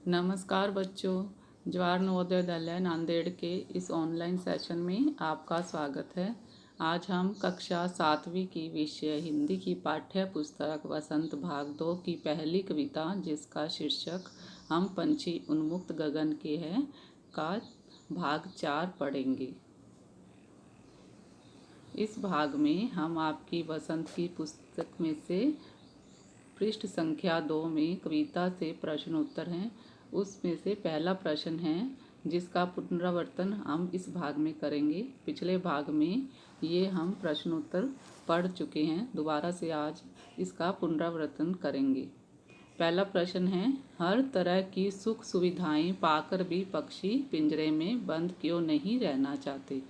नमस्कार बच्चों, जवाहर नवोदय विद्यालय नांदेड़ के इस ऑनलाइन सेशन में आपका स्वागत है। आज हम कक्षा 7वीं की विषय हिंदी की पाठ्य पुस्तक वसंत भाग 2 की पहली कविता, जिसका शीर्षक हम पंछी उन्मुक्त गगन के है, का भाग 4 पढ़ेंगे। इस भाग में हम आपकी वसंत की पुस्तक में से पृष्ठ संख्या 2 में कविता से प्रश्न उत्तर हैं। उसमें से पहला प्रश्न है जिसका पुनरावर्तन हम इस भाग में करेंगे। पिछले भाग में ये हम प्रश्न उत्तर पढ़ चुके हैं, दोबारा से आज इसका पुनरावर्तन करेंगे। पहला प्रश्न है, हर तरह की सुख सुविधाएं पाकर भी पक्षी पिंजरे में बंद क्यों नहीं रहना चाहते।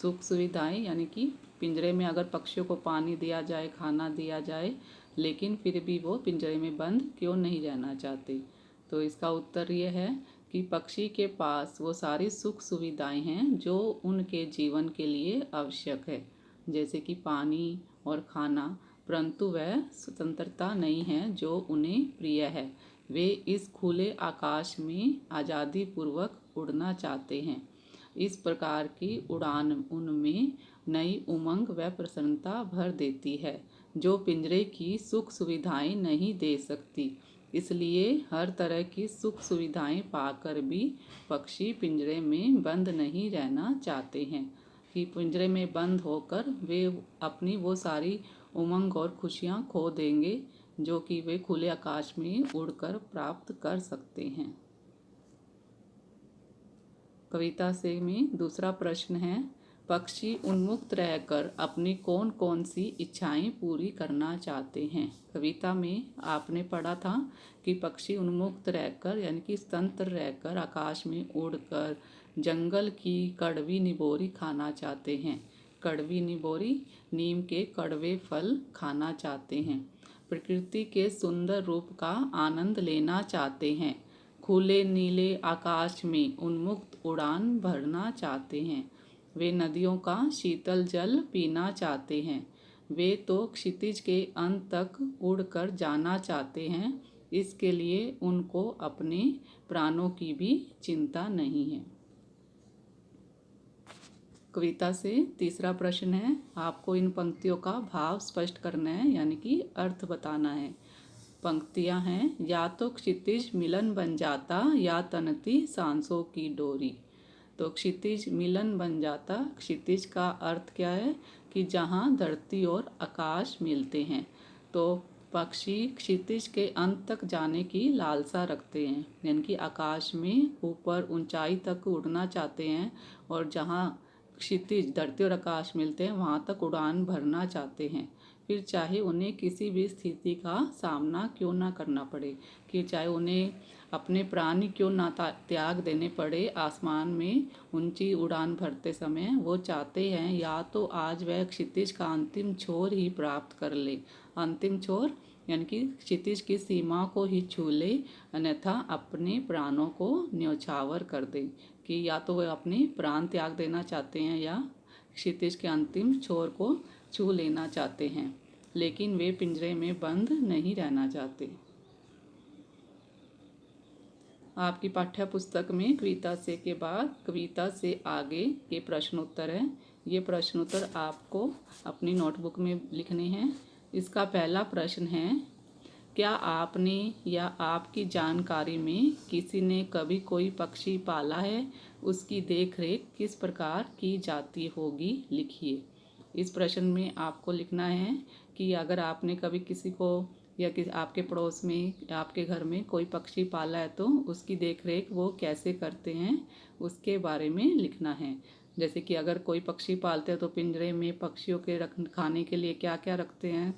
सुख सुविधाएं यानी कि पिंजरे में अगर पक्षियों को पानी दिया जाए, खाना दिया जाए, लेकिन फिर भी वो पिंजरे में बंद क्यों नहीं रहना चाहते। तो इसका उत्तर ये है कि पक्षी के पास वो सारी सुख सुविधाएं हैं जो उनके जीवन के लिए आवश्यक है, जैसे कि पानी और खाना, परंतु वह स्वतंत्रता नहीं है जो उन्हें प्रिय है। वे इस खुले आकाश में आज़ादी पूर्वक उड़ना चाहते हैं। इस प्रकार की उड़ान उनमें नई उमंग व प्रसन्नता भर देती है जो पिंजरे की सुख सुविधाएं नहीं दे सकती। इसलिए हर तरह की सुख सुविधाएं पाकर भी पक्षी पिंजरे में बंद नहीं रहना चाहते हैं कि पिंजरे में बंद होकर वे अपनी वो सारी उमंग और खुशियां खो देंगे जो कि वे खुले आकाश में उड़कर प्राप्त कर सकते हैं। कविता से में दूसरा प्रश्न है, पक्षी उन्मुक्त रहकर अपनी कौन कौन सी इच्छाएं पूरी करना चाहते हैं। कविता में आपने पढ़ा था कि पक्षी उन्मुक्त रहकर यानी कि स्वतंत्र रहकर आकाश में उड़कर जंगल की कड़वी निबोरी खाना चाहते हैं। कड़वी निबोरी नीम के कड़वे फल खाना चाहते हैं। प्रकृति के सुंदर रूप का आनंद लेना चाहते हैं। खुले नीले आकाश में उन्मुक्त उड़ान भरना चाहते हैं। वे नदियों का शीतल जल पीना चाहते हैं। वे तो क्षितिज के अंत तक उड़कर जाना चाहते हैं। इसके लिए उनको अपने प्राणों की भी चिंता नहीं है। कविता से तीसरा प्रश्न है, आपको इन पंक्तियों का भाव स्पष्ट करना है यानी कि अर्थ बताना है। पंक्तियां हैं, या तो क्षितिज मिलन बन जाता या तनती सांसों की डोरी। तो क्षितिज मिलन बन जाता, क्षितिज का अर्थ क्या है कि जहाँ धरती और आकाश मिलते हैं। तो पक्षी क्षितिज के अंत तक जाने की लालसा रखते हैं, यानी कि आकाश में ऊपर ऊंचाई तक उड़ना चाहते हैं और जहाँ क्षितिज धरती और आकाश मिलते हैं वहाँ तक उड़ान भरना चाहते हैं। फिर चाहे उन्हें किसी भी स्थिति का सामना क्यों ना करना पड़े, कि चाहे उन्हें अपने प्राण क्यों ना त्याग देने पड़े, आसमान में ऊंची उड़ान भरते समय वो चाहते हैं या तो आज वह क्षितिज का अंतिम छोर ही प्राप्त कर ले। अंतिम छोर यानी कि क्षितिज की सीमा को ही छू ले, अन्यथा अपने प्राणों को न्यौछावर कर दे। कि या तो वे अपने प्राण त्याग देना चाहते हैं या क्षितिज के अंतिम छोर को छू लेना चाहते हैं, लेकिन वे पिंजरे में बंद नहीं रहना चाहते। आपकी पाठ्य पुस्तक में कविता से के बाद कविता से आगे ये प्रश्नोत्तर है। ये प्रश्नोत्तर आपको अपनी नोटबुक में लिखने हैं। इसका पहला प्रश्न है, क्या आपने या आपकी जानकारी में किसी ने कभी कोई पक्षी पाला है? उसकी देखरेख किस प्रकार की जाती होगी, लिखिए। इस प्रश्न में आपको लिखना है कि अगर आपने कभी किसी को या आपके पड़ोस में या आपके घर में कोई पक्षी पाला है तो उसकी देखरेख वो कैसे करते हैं उसके बारे में लिखना है। जैसे कि अगर कोई पक्षी पालते हैं तो पिंजरे में पक्षियों के खाने के लिए क्या क्या रखते हैं।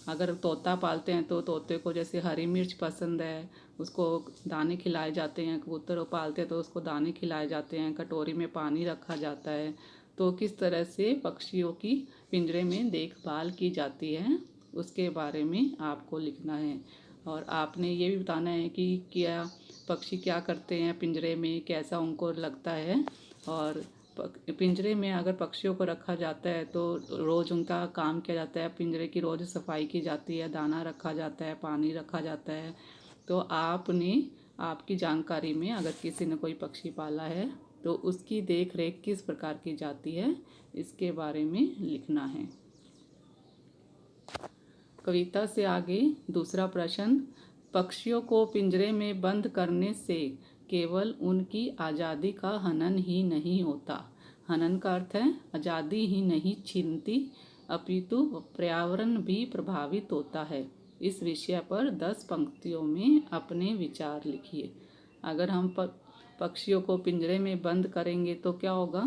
अगर तोता पालते हैं तो तोते को जैसे हरी मिर्च पसंद है, उसको दाने खिलाए जाते हैं। कबूतर पालते हैं तो उसको दाने खिलाए जाते हैं। कटोरी में पानी रखा जाता है। तो किस तरह से पक्षियों की पिंजरे में देखभाल की जाती है उसके बारे में आपको लिखना है। और आपने ये भी बताना है कि क्या पक्षी क्या करते हैं पिंजरे में, कैसा उनको लगता है। और पिंजरे में अगर पक्षियों को रखा जाता है तो रोज़ उनका काम किया जाता है। पिंजरे की रोज़ सफाई की जाती है, दाना रखा जाता है, पानी रखा जाता है। तो आपने आपकी जानकारी में अगर किसी ने कोई पक्षी पाला है तो उसकी देख रेख किस प्रकार की जाती है, इसके बारे में लिखना है। कविता से आगे दूसरा प्रश्न, पक्षियों को पिंजरे में बंद करने से केवल उनकी आज़ादी का हनन ही नहीं होता। हनन का अर्थ है आज़ादी ही नहीं छीनती, अपितु पर्यावरण भी प्रभावित होता है। इस विषय पर 10 पंक्तियों में अपने विचार लिखिए। अगर हम पक्षियों को पिंजरे में बंद करेंगे तो क्या होगा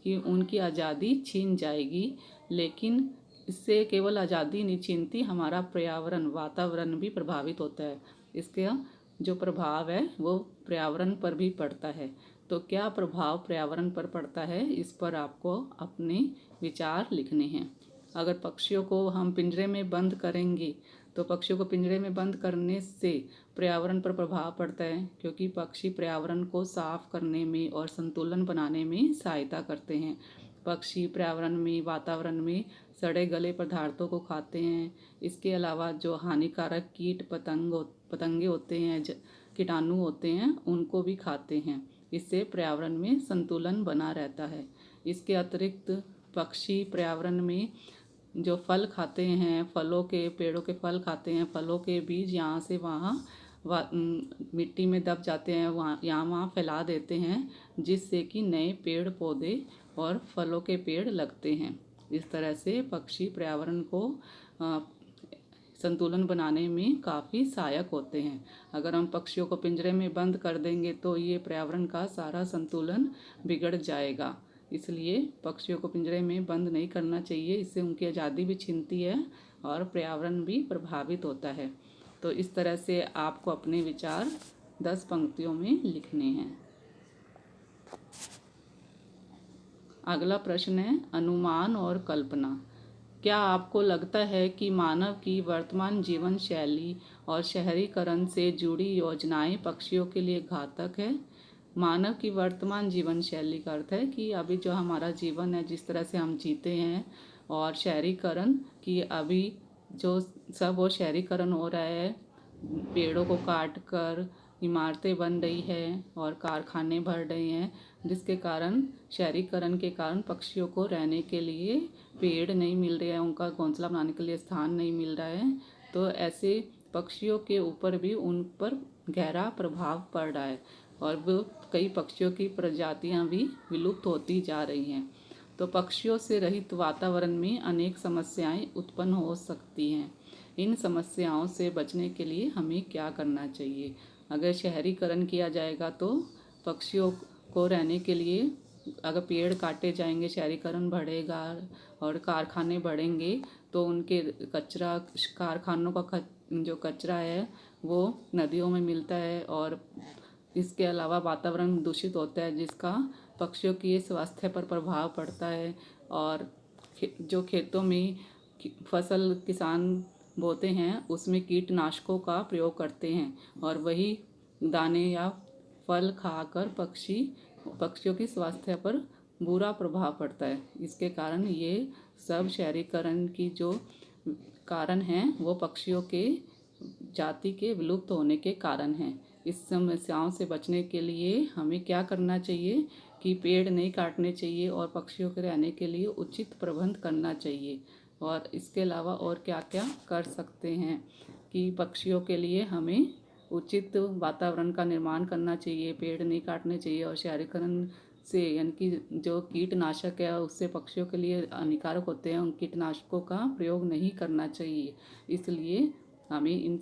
कि उनकी आज़ादी छीन जाएगी, लेकिन इससे केवल आज़ादी नहीं छीनती, हमारा पर्यावरण वातावरण भी प्रभावित होता है। इसका जो प्रभाव है वो पर्यावरण पर भी पड़ता है। तो क्या प्रभाव पर्यावरण पर पड़ता है, इस पर आपको अपने विचार लिखने हैं। अगर पक्षियों को हम पिंजरे में बंद करेंगे तो पक्षियों को पिंजरे में बंद करने से पर्यावरण पर प्रभाव पड़ता है, क्योंकि पक्षी पर्यावरण को साफ करने में और संतुलन बनाने में सहायता करते हैं। पक्षी पर्यावरण में वातावरण में सड़े गले पदार्थों को खाते हैं। इसके अलावा जो हानिकारक कीट पतंगे होते हैं, कीटाणु होते हैं, उनको भी खाते हैं। इससे पर्यावरण में संतुलन बना रहता है। इसके अतिरिक्त पक्षी पर्यावरण में जो फल खाते हैं, फलों के पेड़ों के फल खाते हैं, फलों के बीज यहाँ से वहाँ मिट्टी में दब जाते हैं, वहाँ फैला देते हैं, जिससे कि नए पेड़ पौधे और फलों के पेड़ लगते हैं। इस तरह से पक्षी पर्यावरण को संतुलन बनाने में काफ़ी सहायक होते हैं। अगर हम पक्षियों को पिंजरे में बंद कर देंगे तो ये पर्यावरण का सारा संतुलन बिगड़ जाएगा। इसलिए पक्षियों को पिंजरे में बंद नहीं करना चाहिए, इससे उनकी आज़ादी भी छीनती है और पर्यावरण भी प्रभावित होता है। तो इस तरह से आपको अपने विचार 10 पंक्तियों में लिखने हैं। अगला प्रश्न है अनुमान और कल्पना। क्या आपको लगता है कि मानव की वर्तमान जीवन शैली और शहरीकरण से जुड़ी योजनाएं पक्षियों के लिए घातक है? मानव की वर्तमान जीवन शैली का अर्थ है कि अभी जो हमारा जीवन है, जिस तरह से हम जीते हैं, और शहरीकरण की अभी जो सब वो शहरीकरण हो रहा है, पेड़ों को काट कर इमारतें बन रही है और कारखाने बढ़ रहे हैं, जिसके कारण शहरीकरण के कारण पक्षियों को रहने के लिए पेड़ नहीं मिल रहे हैं, उनका घोंसला बनाने के लिए स्थान नहीं मिल रहा है। तो ऐसे पक्षियों के ऊपर भी उन पर गहरा प्रभाव पड़ रहा है और वो कई पक्षियों की प्रजातियां भी विलुप्त होती जा रही हैं। तो पक्षियों से रहित वातावरण में अनेक समस्याएं उत्पन्न हो सकती हैं। इन समस्याओं से बचने के लिए हमें क्या करना चाहिए? अगर शहरीकरण किया जाएगा तो पक्षियों को रहने के लिए अगर पेड़ काटे जाएंगे, शहरीकरण बढ़ेगा और कारखाने बढ़ेंगे, तो उनके कारखानों का जो कचरा है वो नदियों में मिलता है और इसके अलावा वातावरण दूषित होता है, जिसका पक्षियों के स्वास्थ्य पर प्रभाव पड़ता है। और जो खेतों में फसल किसान बोते हैं उसमें कीटनाशकों का प्रयोग करते हैं और वही दाने या फल खाकर पक्षियों की स्वास्थ्य पर बुरा प्रभाव पड़ता है। इसके कारण ये सब शहरीकरण की जो कारण हैं वो पक्षियों के जाति के विलुप्त होने के कारण हैं। इस समस्याओं से बचने के लिए हमें क्या करना चाहिए कि पेड़ नहीं काटने चाहिए और पक्षियों के रहने के लिए उचित प्रबंध करना चाहिए। और इसके अलावा और क्या क्या कर सकते हैं कि पक्षियों के लिए हमें उचित वातावरण का निर्माण करना चाहिए, पेड़ नहीं काटने चाहिए और शहरीकरण से यानी कि जो कीटनाशक है उससे पक्षियों के लिए हानिकारक होते हैं, उन कीटनाशकों का प्रयोग नहीं करना चाहिए। इसलिए हमें इन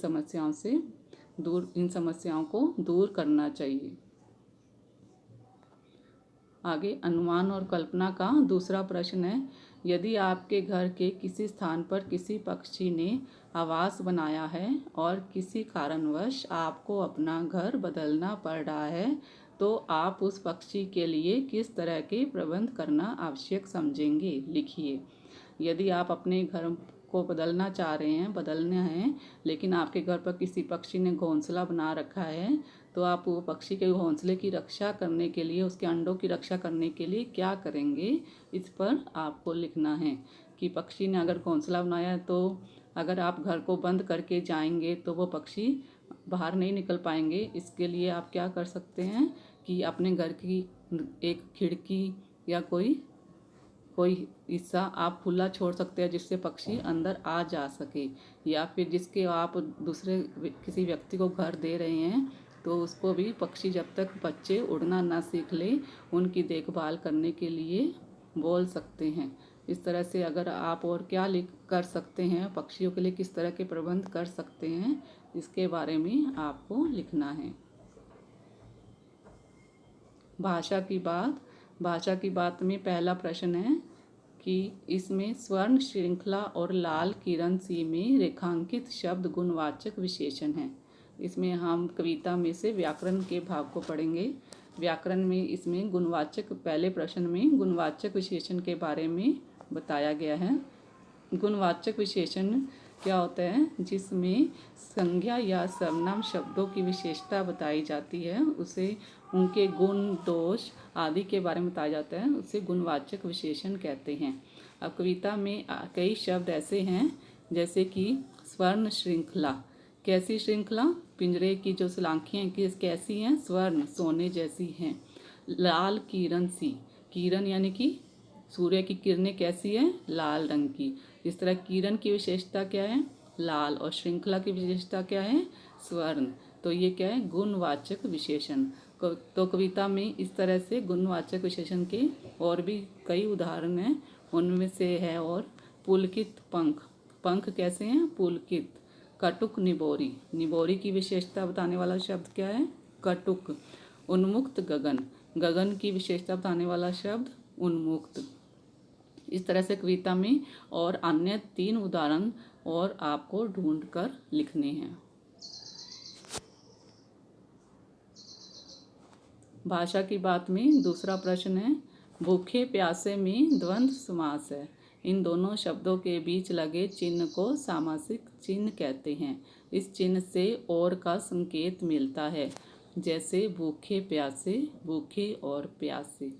समस्याओं को दूर करना चाहिए। आगे अनुमान और कल्पना का दूसरा प्रश्न है, यदि आपके घर के किसी स्थान पर किसी पक्षी ने आवास बनाया है और किसी कारणवश आपको अपना घर बदलना पड़ रहा है, तो आप उस पक्षी के लिए किस तरह के प्रबंध करना आवश्यक समझेंगे? लिखिए। यदि आप अपने घर को बदलना है, लेकिन आपके घर पर किसी पक्षी ने घोंसला बना रखा है, तो आप वो पक्षी के घोंसले की रक्षा करने के लिए, उसके अंडों की रक्षा करने के लिए क्या करेंगे? इस पर आपको लिखना है कि पक्षी ने अगर घोंसला बनाया है तो अगर आप घर को बंद करके जाएंगे तो वो पक्षी बाहर नहीं निकल पाएंगे, इसके लिए आप क्या कर सकते हैं कि अपने घर की एक खिड़की या कोई हिस्सा आप खुला छोड़ सकते हैं जिससे पक्षी अंदर आ जा सके, या फिर जिसके आप दूसरे किसी व्यक्ति को घर दे रहे हैं तो उसको भी पक्षी जब तक बच्चे उड़ना ना सीख ले उनकी देखभाल करने के लिए बोल सकते हैं। इस तरह से अगर आप और क्या कर सकते हैं, पक्षियों के लिए किस तरह के प्रबंध कर सकते हैं, इसके बारे में आपको लिखना है। भाषा की बात में पहला प्रश्न है कि इसमें स्वर्ण श्रृंखला और लाल किरण सी में रेखांकित शब्द गुणवाचक विशेषण हैं। इसमें हम कविता में से व्याकरण के भाग को पढ़ेंगे। व्याकरण में इसमें गुणवाचक, पहले प्रश्न में गुणवाचक विशेषण के बारे में बताया गया है। गुणवाचक विशेषण क्या होता है? जिसमें संज्ञा या सर्वनाम शब्दों की विशेषता बताई जाती है, उसे उनके गुण, दोष आदि के बारे में बताया जाता है, उसे गुणवाचक विशेषण कहते हैं। अब कविता में कई शब्द ऐसे हैं जैसे कि स्वर्ण श्रृंखला। कैसी श्रृंखला? पिंजरे की जो सलाखियाँ कैसी हैं? स्वर्ण, सोने जैसी हैं। लाल किरण सी, किरण यानी कि सूर्य की किरणें कैसी है? लाल रंग की। इस तरह किरण की विशेषता क्या है? लाल। और श्रृंखला की विशेषता क्या है? स्वर्ण। तो ये क्या है? गुणवाचक विशेषण। तो कविता में इस तरह से गुणवाचक विशेषण के और भी कई उदाहरण हैं। उनमें से है और पुलकित पंख, पंख कैसे हैं? पुलकित। कटुक निबोरी, निबोरी की विशेषता बताने वाला शब्द क्या है? कटुक। उन्मुक्त गगन, गगन की विशेषता बताने वाला शब्द उन्मुक्त। इस तरह से कविता में और अन्य 3 उदाहरण और आपको ढूंढकर लिखने हैं। भाषा की बात में दूसरा प्रश्न है, भूखे प्यासे में द्वंद्व समास है। इन दोनों शब्दों के बीच लगे चिन्ह को सामासिक चिन्ह कहते हैं। इस चिन्ह से और का संकेत मिलता है, जैसे भूखे प्यासे, भूखे और प्यासे।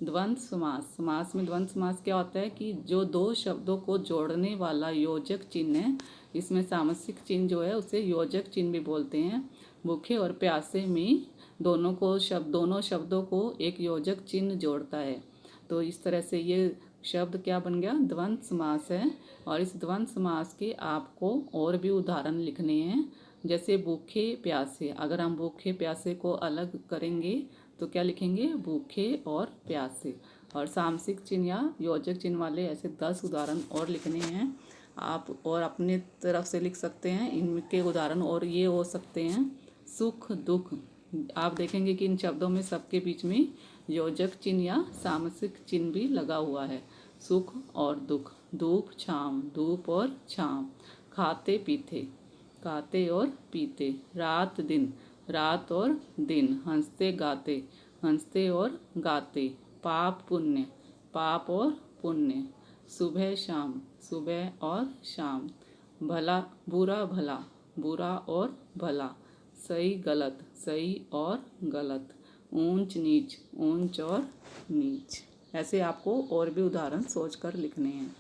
द्वंद्व समास, समास में द्वंद्व समास क्या होता है कि जो 2 शब्दों को जोड़ने वाला योजक चिन्ह है, इसमें सामासिक चिन्ह जो है उसे योजक चिन्ह भी बोलते हैं। भूखे और प्यासे में दोनों शब्दों को एक योजक चिन्ह जोड़ता है। तो इस तरह से ये शब्द क्या बन गया? द्वंद्व समास है। और इस द्वंद्व समास के आपको और भी उदाहरण लिखने हैं, जैसे भूखे प्यासे। अगर हम भूखे प्यासे को अलग करेंगे तो क्या लिखेंगे? भूखे और प्यासे। और सामसिक चिन्ह या योजक चिन्ह वाले ऐसे 10 उदाहरण और लिखने हैं आप, और अपने तरफ से लिख सकते हैं। इनके उदाहरण और ये हो सकते हैं, सुख दुख। आप देखेंगे कि इन शब्दों में सबके बीच में योजक चिन्ह या सामसिक चिन्ह भी लगा हुआ है। सुख और दुख, धूप छाँव, धूप और छाँव। खाते पीते, खाते और पीते। रात दिन, रात और दिन। हंसते गाते, हंसते और गाते। पाप पुण्य, पाप और पुण्य। सुबह शाम, सुबह और शाम। भला बुरा भला, बुरा और भला। सही गलत, सही और गलत। ऊंच नीच, ऊंच और नीच। ऐसे आपको और भी उदाहरण सोचकर लिखने हैं।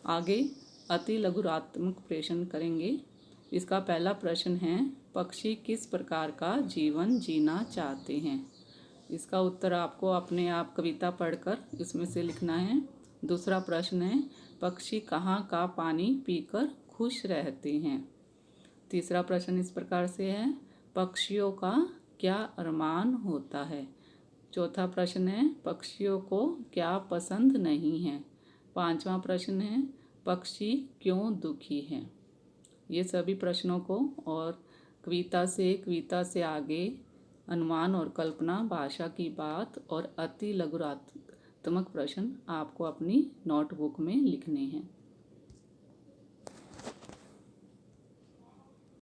आगे अति लघुरात्मक प्रश्न करेंगे। इसका पहला प्रश्न है, पक्षी किस प्रकार का जीवन जीना चाहते हैं? इसका उत्तर आपको अपने आप कविता पढ़कर इसमें से लिखना है। दूसरा प्रश्न है, पक्षी कहाँ का पानी पीकर खुश रहते हैं? तीसरा प्रश्न इस प्रकार से है, पक्षियों का क्या अरमान होता है? चौथा प्रश्न है, पक्षियों को क्या पसंद नहीं है? पांचवा प्रश्न है, पक्षी क्यों दुखी हैं? ये सभी प्रश्नों को और कविता से आगे अनुमान और कल्पना, भाषा की बात और अति लघुरात्मक प्रश्न आपको अपनी नोटबुक में लिखने हैं।